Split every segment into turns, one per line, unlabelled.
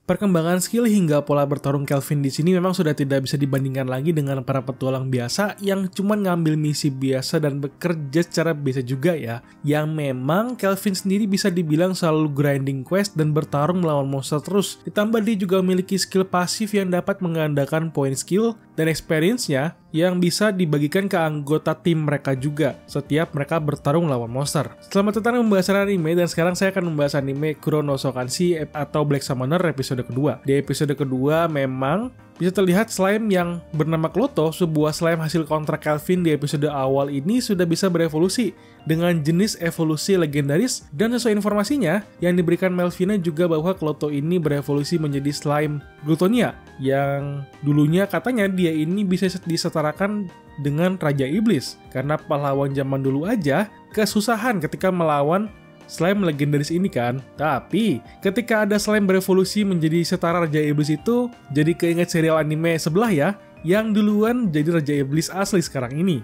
Perkembangan skill hingga pola bertarung Kelvin di sini memang sudah tidak bisa dibandingkan lagi dengan para petualang biasa yang cuma ngambil misi biasa dan bekerja secara biasa juga ya. Yang memang Kelvin sendiri bisa dibilang selalu grinding quest dan bertarung melawan monster terus. Ditambah dia juga memiliki skill pasif yang dapat menggandakan poin skill dan experience-nya yang bisa dibagikan ke anggota tim mereka juga setiap mereka bertarung melawan monster. Selamat datang membahas anime, dan sekarang saya akan membahas anime Kuronoso Kanshi atau Black Summoner episode kedua. Di episode kedua memang bisa terlihat slime yang bernama Kloto, sebuah slime hasil kontrak Kelvin di episode awal ini sudah bisa berevolusi dengan jenis evolusi legendaris, dan sesuai informasinya yang diberikan Melvina juga bahwa Kloto ini berevolusi menjadi slime Glutonia yang dulunya katanya dia ini bisa disetarakan dengan Raja Iblis karena pahlawan zaman dulu aja kesusahan ketika melawan slime legendaris ini kan. Tapi ketika ada slime berevolusi menjadi setara Raja Iblis itu jadi keinget serial anime sebelah ya, yang duluan jadi Raja Iblis asli sekarang ini.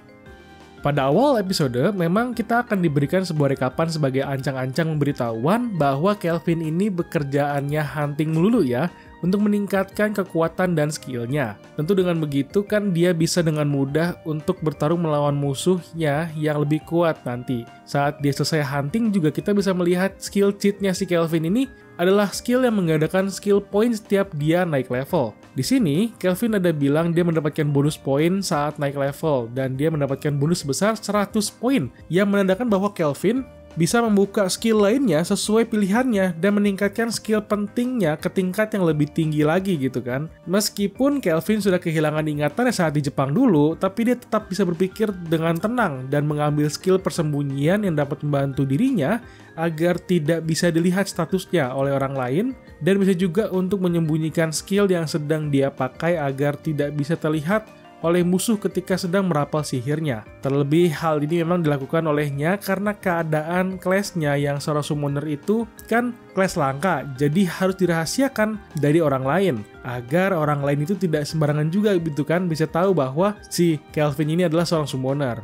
Pada awal episode memang kita akan diberikan sebuah rekapan sebagai ancang-ancang memberitahuan bahwa Kelvin ini bekerjaannya hunting melulu ya, untuk meningkatkan kekuatan dan skillnya. Tentu dengan begitu kan dia bisa dengan mudah untuk bertarung melawan musuhnya yang lebih kuat nanti. Saat dia selesai hunting juga kita bisa melihat skill cheatnya si Kelvin ini adalah skill yang menggandakan skill point setiap dia naik level. Di sini, Kelvin ada bilang dia mendapatkan bonus poin saat naik level, dan dia mendapatkan bonus sebesar 100 poin, yang menandakan bahwa Kelvin bisa membuka skill lainnya sesuai pilihannya dan meningkatkan skill pentingnya ke tingkat yang lebih tinggi lagi gitu kan. Meskipun Kelvin sudah kehilangan ingatannya saat di Jepang dulu, tapi dia tetap bisa berpikir dengan tenang dan mengambil skill persembunyian yang dapat membantu dirinya agar tidak bisa dilihat statusnya oleh orang lain, dan bisa juga untuk menyembunyikan skill yang sedang dia pakai agar tidak bisa terlihat oleh musuh ketika sedang merapal sihirnya. Terlebih hal ini memang dilakukan olehnya karena keadaan kelasnya yang seorang summoner itu kan kelas langka, jadi harus dirahasiakan dari orang lain agar orang lain itu tidak sembarangan juga gitu kan bisa tahu bahwa si Kelvin ini adalah seorang summoner.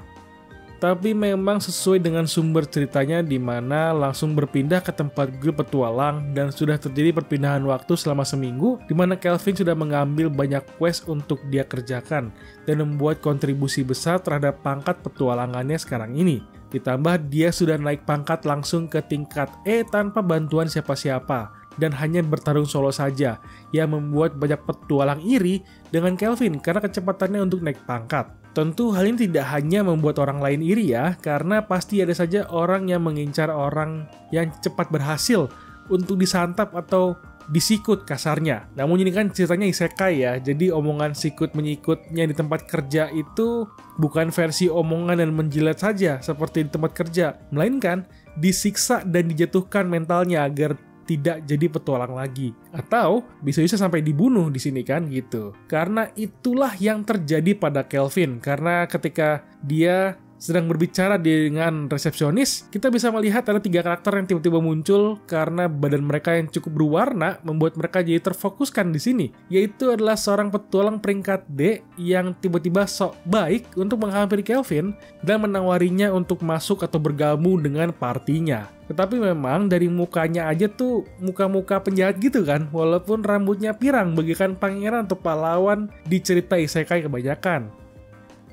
Tapi memang sesuai dengan sumber ceritanya di mana langsung berpindah ke tempat grup petualang dan sudah terjadi perpindahan waktu selama seminggu di mana Kelvin sudah mengambil banyak quest untuk dia kerjakan dan membuat kontribusi besar terhadap pangkat petualangannya sekarang ini. Ditambah dia sudah naik pangkat langsung ke tingkat E tanpa bantuan siapa-siapa dan hanya bertarung solo saja, yang membuat banyak petualang iri dengan Kelvin karena kecepatannya untuk naik pangkat. Tentu hal ini tidak hanya membuat orang lain iri ya, karena pasti ada saja orang yang mengincar orang yang cepat berhasil untuk disantap atau disikut kasarnya. Namun ini kan ceritanya isekai ya, jadi omongan sikut menyikutnya di tempat kerja itu bukan versi omongan dan menjilat saja seperti di tempat kerja, melainkan disiksa dan dijatuhkan mentalnya agar tidak jadi petualang lagi, atau bisa-bisa sampai dibunuh di sini kan gitu. Karena itulah yang terjadi pada Kelvin, karena ketika dia sedang berbicara dengan resepsionis, kita bisa melihat ada 3 karakter yang tiba-tiba muncul karena badan mereka yang cukup berwarna membuat mereka jadi terfokuskan di sini, yaitu adalah seorang petualang peringkat D yang tiba-tiba sok baik untuk menghampiri Kelvin dan menawarinya untuk masuk atau bergabung dengan partinya. Tetapi memang dari mukanya aja tuh muka-muka penjahat gitu kan, walaupun rambutnya pirang bagaikan pangeran atau pahlawan di cerita isekai kebanyakan.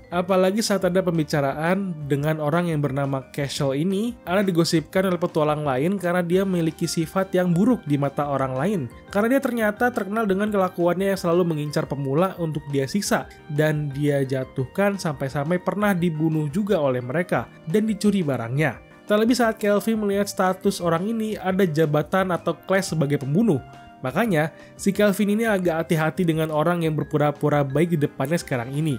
Apalagi saat ada pembicaraan dengan orang yang bernama Casual ini, ada digosipkan oleh petualang lain karena dia memiliki sifat yang buruk di mata orang lain. Karena dia ternyata terkenal dengan kelakuannya yang selalu mengincar pemula untuk dia siksa, dan dia jatuhkan sampai-sampai pernah dibunuh juga oleh mereka dan dicuri barangnya. Terlebih saat Kelvin melihat status orang ini ada jabatan atau kelas sebagai pembunuh. Makanya, si Kelvin ini agak hati-hati dengan orang yang berpura-pura baik di depannya sekarang ini.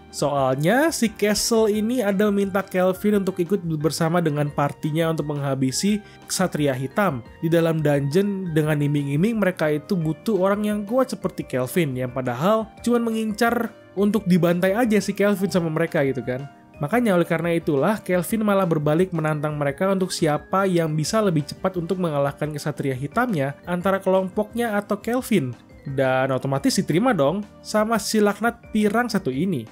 Soalnya si Castle ini ada meminta Kelvin untuk ikut bersama dengan partinya untuk menghabisi Ksatria Hitam. Di dalam dungeon dengan iming-iming mereka itu butuh orang yang kuat seperti Kelvin, yang padahal cuma mengincar untuk dibantai aja si Kelvin sama mereka gitu kan. Makanya oleh karena itulah Kelvin malah berbalik menantang mereka untuk siapa yang bisa lebih cepat untuk mengalahkan Ksatria Hitamnya antara kelompoknya atau Kelvin. Dan otomatis diterima dong sama si laknat pirang satu ini.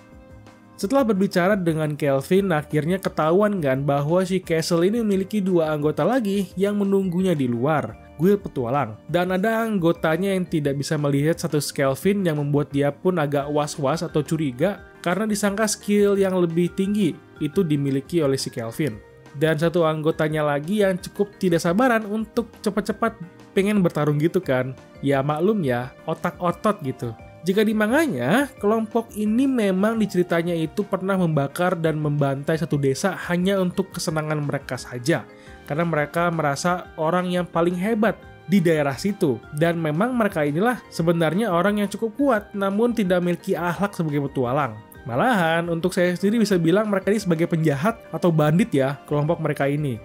Setelah berbicara dengan Kelvin, akhirnya ketahuan kan bahwa si Castle ini memiliki 2 anggota lagi yang menunggunya di luar. guild petualang. Dan ada anggotanya yang tidak bisa melihat status Kelvin yang membuat dia pun agak was-was atau curiga karena disangka skill yang lebih tinggi itu dimiliki oleh si Kelvin. Dan satu anggotanya lagi yang cukup tidak sabaran untuk cepat-cepat pengen bertarung gitu kan. Ya maklum ya, otak-otot gitu. Jika di manganya, kelompok ini memang diceritanya itu pernah membakar dan membantai satu desa hanya untuk kesenangan mereka saja. Karena mereka merasa orang yang paling hebat di daerah situ. Dan memang mereka inilah sebenarnya orang yang cukup kuat, namun tidak memiliki akhlak sebagai petualang. Malahan, untuk saya sendiri bisa bilang mereka ini sebagai penjahat atau bandit ya, kelompok mereka ini.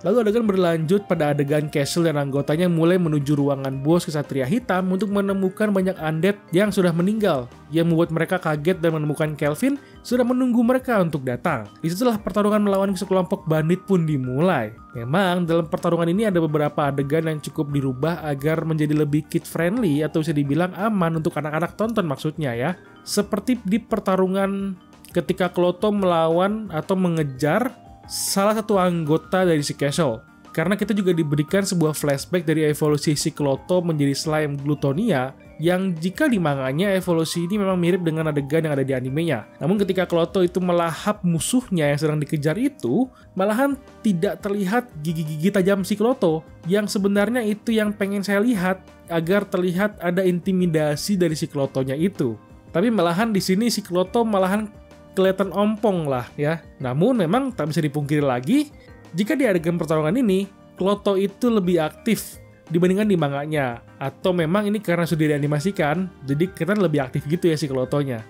Lalu adegan berlanjut pada adegan Castle dan anggotanya mulai menuju ruangan bos Kesatria Hitam untuk menemukan banyak undead yang sudah meninggal, yang membuat mereka kaget dan menemukan Kelvin sudah menunggu mereka untuk datang. Disitulah pertarungan melawan sekelompok bandit pun dimulai. Memang dalam pertarungan ini ada beberapa adegan yang cukup dirubah agar menjadi lebih kid-friendly atau bisa dibilang aman untuk anak-anak tonton maksudnya ya. Seperti di pertarungan ketika Kloto melawan atau mengejar salah satu anggota dari si Castle. Karena kita juga diberikan sebuah flashback dari evolusi si Kloto menjadi slime Glutonia, yang jika di manganya evolusi ini memang mirip dengan adegan yang ada di animenya. Namun ketika Kloto itu melahap musuhnya yang sedang dikejar itu, malahan tidak terlihat gigi-gigi tajam si Kloto, yang sebenarnya itu yang pengen saya lihat agar terlihat ada intimidasi dari si Klotonya itu. Tapi malahan di sini si Kloto malahan kelihatan ompong lah ya. Namun memang tak bisa dipungkiri lagi, jika di adegan pertarungan ini, Kloto itu lebih aktif dibandingkan di manganya. Atau memang ini karena sudah dianimasikan, jadi kita lebih aktif gitu ya si Klotonya.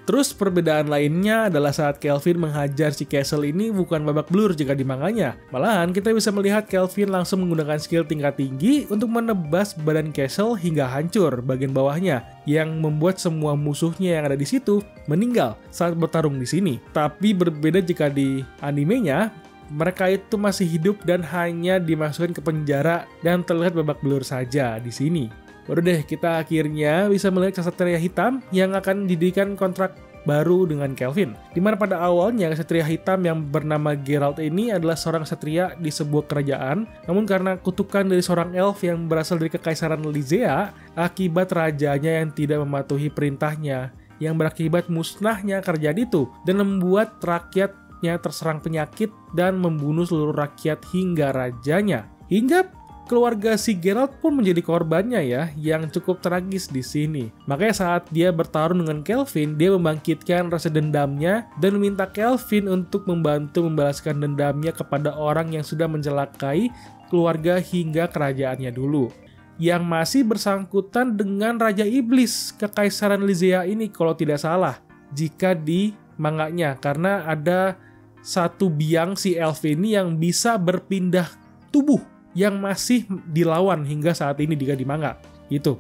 Terus perbedaan lainnya adalah saat Kelvin menghajar si Castle ini bukan babak belur jika di manganya. Malahan kita bisa melihat Kelvin langsung menggunakan skill tingkat tinggi untuk menebas badan Castle hingga hancur bagian bawahnya, yang membuat semua musuhnya yang ada di situ meninggal saat bertarung di sini. Tapi berbeda jika di animenya, mereka itu masih hidup dan hanya dimasukkan ke penjara dan terlihat babak belur saja di sini. Baru deh kita akhirnya bisa melihat Kesatria Hitam yang akan didirikan kontrak baru dengan Kelvin. Dimana pada awalnya Kesatria Hitam yang bernama Geralt ini adalah seorang ksatria di sebuah kerajaan, namun karena kutukan dari seorang elf yang berasal dari Kekaisaran Lizea, akibat rajanya yang tidak mematuhi perintahnya, yang berakibat musnahnya kerajaan itu, dan membuat rakyatnya terserang penyakit dan membunuh seluruh rakyat hingga rajanya. Hingga keluarga si Geralt pun menjadi korbannya ya, yang cukup tragis di sini. Makanya saat dia bertarung dengan Kelvin, dia membangkitkan rasa dendamnya dan meminta Kelvin untuk membantu membalaskan dendamnya kepada orang yang sudah mencelakai keluarga hingga kerajaannya dulu. Yang masih bersangkutan dengan Raja Iblis Kekaisaran Lizea ini kalau tidak salah, jika di manganya. Karena ada satu biang si elf ini yang bisa berpindah tubuh, yang masih dilawan hingga saat ini di manga. Gitu.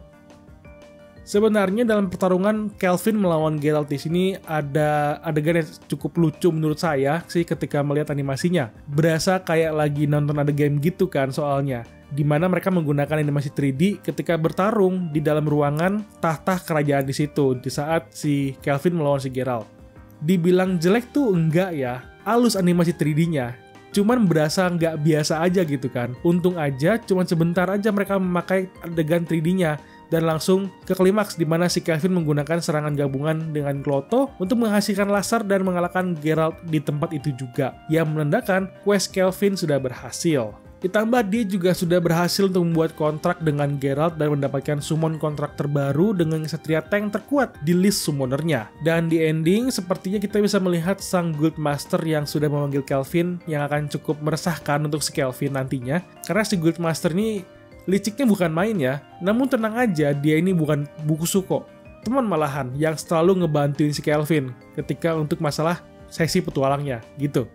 Sebenarnya dalam pertarungan Kelvin melawan Geralt di sini ada adegan yang cukup lucu menurut saya sih ketika melihat animasinya. Berasa kayak lagi nonton ada game gitu kan soalnya. Dimana mereka menggunakan animasi 3D ketika bertarung di dalam ruangan tahta kerajaan di situ di saat si Kelvin melawan si Geralt. Dibilang jelek tuh enggak ya, halus animasi 3D-nya. Cuman berasa nggak biasa aja gitu kan. Untung aja cuman sebentar aja mereka memakai adegan 3D-nya dan langsung ke klimaks di mana si Kelvin menggunakan serangan gabungan dengan Kloto untuk menghasilkan laser dan mengalahkan Geralt di tempat itu juga, yang menandakan quest Kelvin sudah berhasil. Ditambah dia juga sudah berhasil untuk membuat kontrak dengan Geralt dan mendapatkan summon kontrak terbaru dengan ksatria tank terkuat di list summonernya. Dan di ending sepertinya kita bisa melihat sang Guild Master yang sudah memanggil Kelvin, yang akan cukup meresahkan untuk si Kelvin nantinya. Karena si Guild Master ini liciknya bukan main ya, namun tenang aja dia ini bukan bukusu kok. Teman malahan yang selalu ngebantuin si Kelvin ketika untuk masalah sesi petualangnya gitu.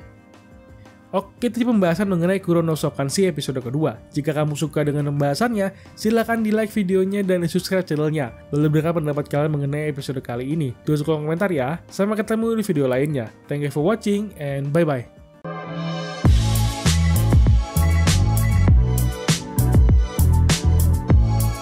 Oke, itu pembahasan mengenai Kuronoso Kanshi episode kedua. Jika kamu suka dengan pembahasannya, silahkan di like videonya dan di subscribe channelnya. Lalu berikan pendapat kalian mengenai episode kali ini. Tulis kolom komentar ya. Sampai ketemu di video lainnya. Thank you for watching and bye-bye.